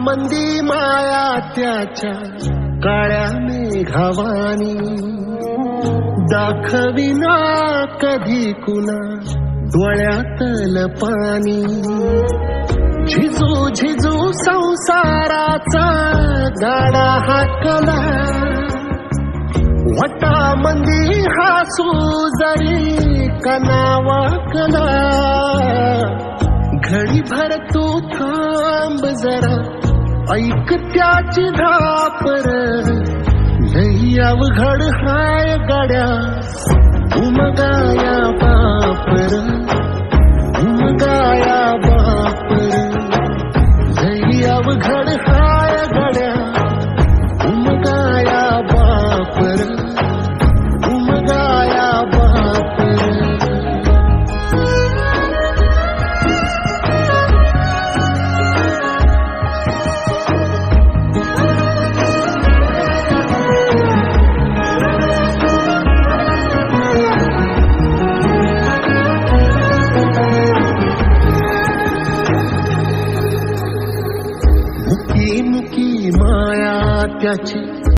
मंदी माया त्याच्या काळ्या मेघावानी दाखविना कधी कुणा डोळ्यातल पाणी झिजू झिजू संसाराचा गाडा हाकला वटामंदी हासू जरी कनावाकला घडी भर तू थांब जरा ऐक त्याची धापर लई अवघड हाय गड्या उमगाया बापर उमगाया बापर लई अवघड हाय गड्या उमगाया बापर उमगाया बापर मुकी मुकी माया त्याची